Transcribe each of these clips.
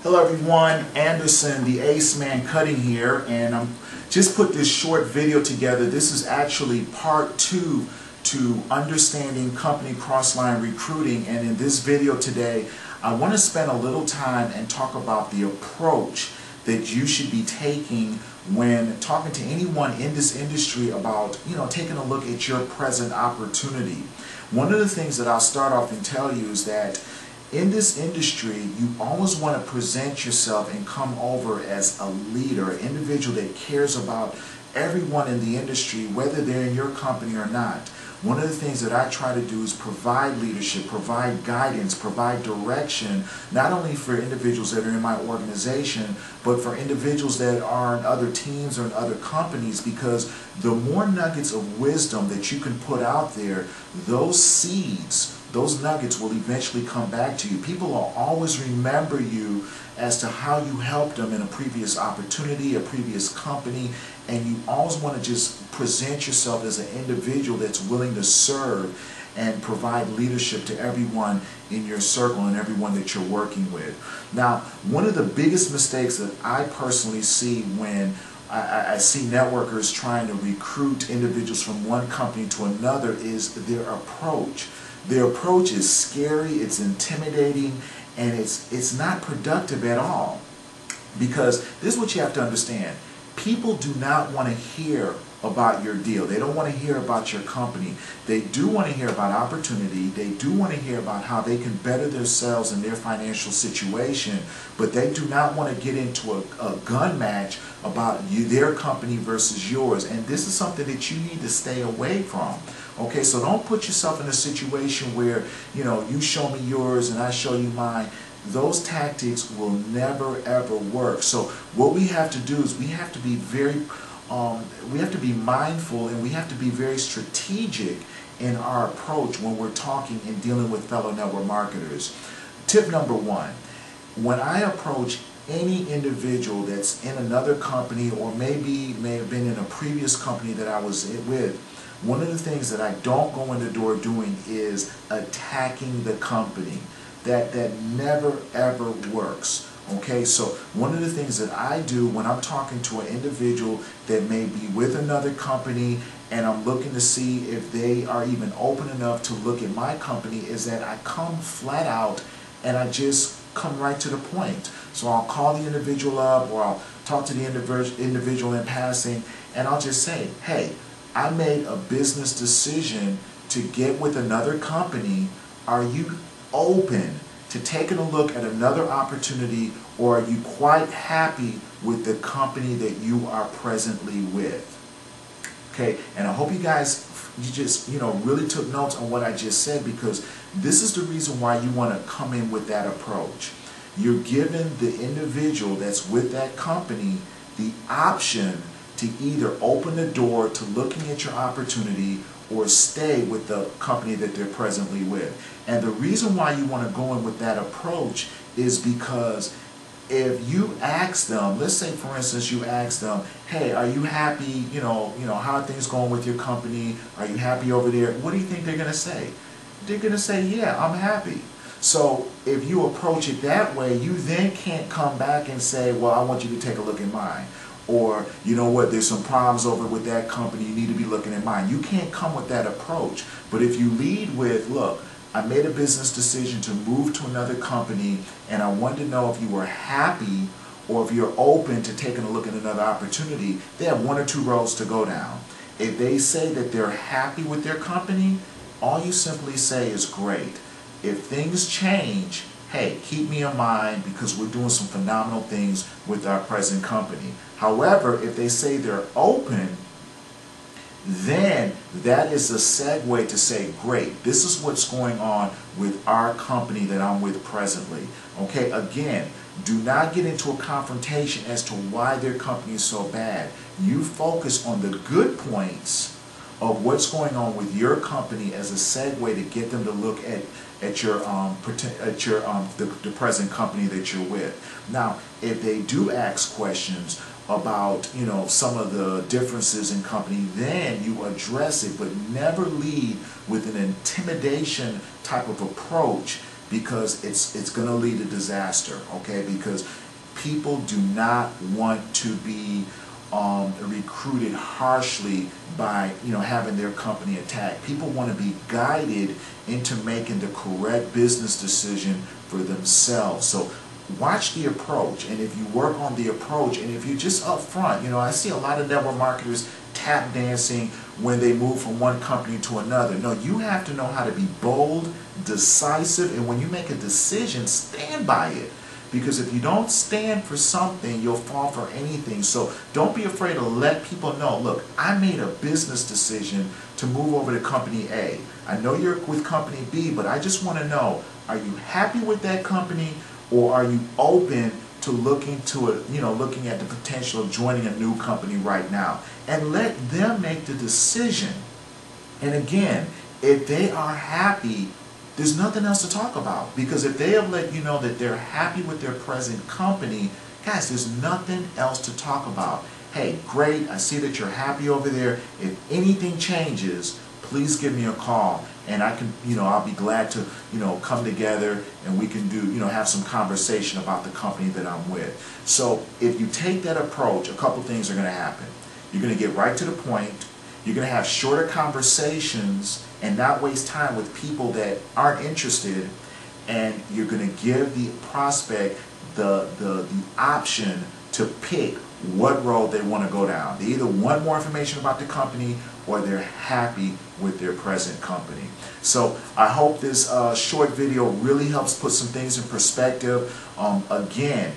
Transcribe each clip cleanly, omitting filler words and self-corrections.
Hello everyone, Anderson, the Ace Man Cutting here, and I'm just put this short video together. This is actually part 2 to Understanding Crossline Recruiting, and in this video today I want to spend a little time and talk about the approach that you should be taking when talking to anyone in this industry about, taking a look at your present opportunity. One of the things that I'll start off and tell you is that in this industry, you always want to present yourself and come over as a leader, an individual that cares about everyone in the industry, whether they're in your company or not. One of the things that I try to do is provide leadership, provide guidance, provide direction, not only for individuals that are in my organization, but for individuals that are in other teams or in other companies, because the more nuggets of wisdom that you can put out there, those seeds, those nuggets will eventually come back to you. People will always remember you as to how you helped them in a previous opportunity, a previous company, and you always want to just present yourself as an individual that's willing to serve and provide leadership to everyone in your circle and everyone that you're working with. Now, one of the biggest mistakes that I personally see when I see networkers trying to recruit individuals from one company to another is their approach. Their approach is scary, it's intimidating, and it's not productive at all. Because this is what you have to understand. People do not want to hear about your deal. They don't want to hear about your company. They do want to hear about opportunity. They do want to hear about how they can better themselves in their financial situation, but they do not want to get into a gun match about their company versus yours. And this is something that you need to stay away from. Okay, so don't put yourself in a situation where, you show me yours and I show you mine. Those tactics will never ever work. So what we have to do is we have to be mindful, and we have to be very strategic in our approach when we're talking and dealing with fellow network marketers. Tip number 1, when I approach any individual that's in another company or may have been in a previous company that I was with, one of the things that I don't go in the door doing is attacking the company. That never ever works. Okay, so one of the things that I do when I'm talking to an individual that may be with another company and I'm looking to see if they are even open enough to look at my company is that I come flat out and I just come right to the point. So I'll call the individual up or I'll talk to the individual in passing, and I'll just say, hey, I made a business decision to get with another company. Are you open to taking a look at another opportunity, or are you quite happy with the company that you are presently with? Okay, and I hope you guys just really took notes on what I just said, because this is the reason why you want to come in with that approach. You're giving the individual that's with that company the option to either open the door to looking at your opportunity or stay with the company that they're presently with. And the reason why you want to go in with that approach is because if you ask them, let's say for instance you ask them, hey, are you happy, how are things going with your company? Are you happy over there? What do you think they're going to say? They're going to say, yeah, I'm happy. So if you approach it that way, you then can't come back and say, well, I want you to take a look at mine. Or, you know what, there's some problems over with that company, you need to be looking at mine. You can't come with that approach. But if you lead with, look, I made a business decision to move to another company, and I wanted to know if you were happy or if you're open to taking a look at another opportunity, they have 1 or 2 roads to go down. If they say that they're happy with their company, all you simply say is great. If things change, hey, keep me in mind because we're doing some phenomenal things with our present company. However, if they say they're open, then that is a segue to say, great, this is what's going on with our company that I'm with presently. Okay, again, do not get into a confrontation as to why their company is so bad. You focus on the good points of what's going on with your company as a segue to get them to look at the present company that you're with. Now, if they do ask questions about some of the differences in company, then you address it, but never lead with an intimidation type of approach because it's going to lead to disaster, okay? Because people do not want to be recruited harshly by, you know, having their company attacked. People want to be guided into making the correct business decision for themselves. So watch the approach, and if you work on the approach, and if you're just upfront, you know, I see a lot of network marketers tap dancing when they move from one company to another. No, you have to know how to be bold, decisive, and when you make a decision, stand by it. Because if you don't stand for something, you'll fall for anything. So don't be afraid to let people know, look, I made a business decision to move over to company A. I know you're with company B, but I just want to know, are you happy with that company, or are you open to looking at the potential of joining a new company right now? And let them make the decision. And again, if they are happy, there's nothing else to talk about. Because if they have let you know that they're happy with their present company, guys, there's nothing else to talk about. Hey, great, I see that you're happy over there. If anything changes, please give me a call, and I can, I'll be glad to, come together and we can do, have some conversation about the company that I'm with. So if you take that approach, a couple things are going to happen. You're going to get right to the point. You're going to have shorter conversations and not waste time with people that aren't interested, and you're going to give the prospect the option to pick what road they want to go down. They either want more information about the company or they're happy with their present company. So I hope this short video really helps put some things in perspective. Again,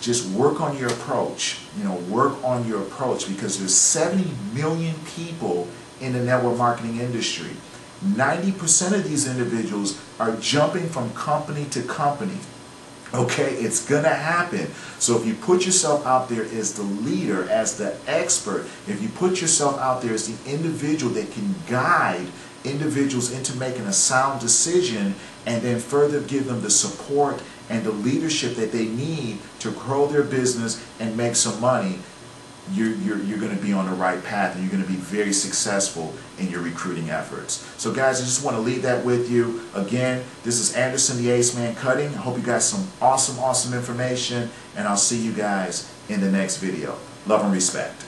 just work on your approach. Work on your approach, because there's 70 million people in the network marketing industry. 90% of these individuals are jumping from company to company. Okay, it's gonna happen. So if you put yourself out there as the leader, as the expert, if you put yourself out there as the individual that can guide individuals into making a sound decision, and then further give them the support and the leadership that they need to grow their business and make some money, you're going to be on the right path, and you're going to be very successful in your recruiting efforts. So guys, I just want to leave that with you. Again, this is Anderson the Ace Man Cutting. I hope you got some awesome information, and I'll see you guys in the next video. Love and respect.